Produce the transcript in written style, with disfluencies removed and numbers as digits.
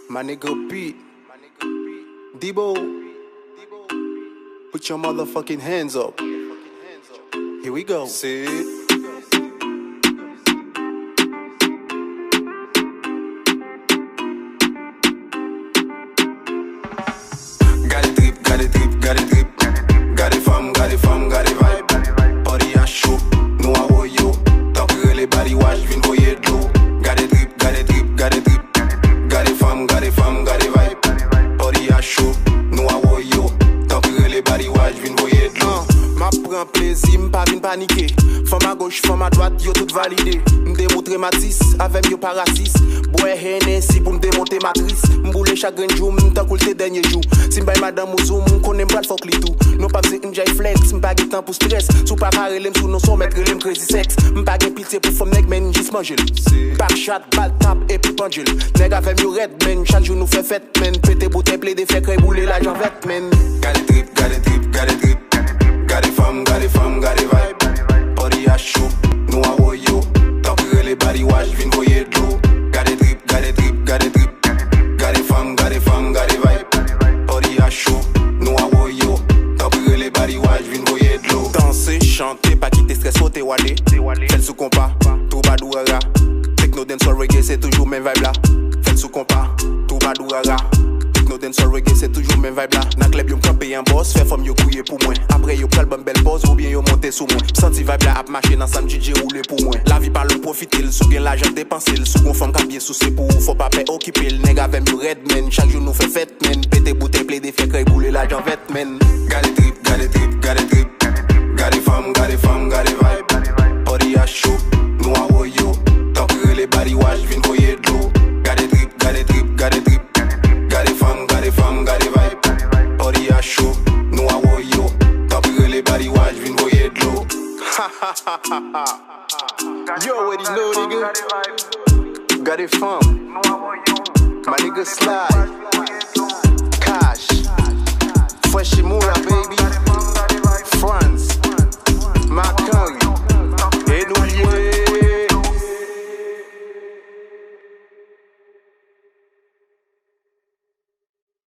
My nigga Pete, Debo, put your motherfucking hands up. Here we go. See it. Got the vibe. Body a show, no I owe you. Talk really body wash, vin voye d'eau. Got the drip. Got the fam, got the vibe. Body a show, no I owe you. Talk really body wash, vin voye d'eau. Ma prend plaisir, m'pas vin paniquer. Femme à gauche, femme à droite, yo tout validé. M'démontrer ma tis, avec yo parasis. Boy Hennessy pour m'démonter matrice. M'boule chaque jour, m'tan cool tes derniers jours. Si m'bay madame ou zoom, m'konne m'bral fok li tout. Non pas m'se m'jay flex, m'pas gen temps pour stress. Sou pas carré l'em sou non son mettre l'em crazy sex. M'pas gen pitié pour femme nèg men jis mangel. Back shot, ball tap et puis pendule. Nèg avec yo red men, chaque jour nous fait fête men. Pété bouteille play des fait cré bouler la janvette men. Got the drip. Got the vibe. Body a show, no I owe you. Talk really body wash, vin voye d'eau. Got the drip. Got the fam, got the vibe. Body a show, no I owe you. Talk really body wash, vin voye d'eau. Danser, chanter, pas quitter stress, sauter wale. Fais sous compas, tout badouara. Techno dancehall reggae, c'est toujours même vibe là. Fais sous compas, tout badouara. Techno dancehall reggae, c'est toujours même vibe là. Nan club yo m'camper en boss, fait femme yo couiller pour moi. Après yo pral bon belle pose ou bien yo monter sous moi. Senti vibe là ap marcher dans sam DJ rouler pour moi. La vie parle profiter, sou gen l'argent dépenser, sou gon femme ka bien soucier pour faut pas payer occuper le nèg avec yo red men. Chaque jour nous fait fête men, pété bouteille play des fait cray bouler l'argent vête men. Got the drip. Got the fam, got the vibe. Body a show, no I owe you. Talk really body wash, vin voye d'eau. Got the drip. Got the fam, got the vibe. Body a show, no I owe you. Talk really body wash, vin voye d'eau. You already know, nigga. Got it fam. My nigga slide. Cash. Fresh Moura, baby.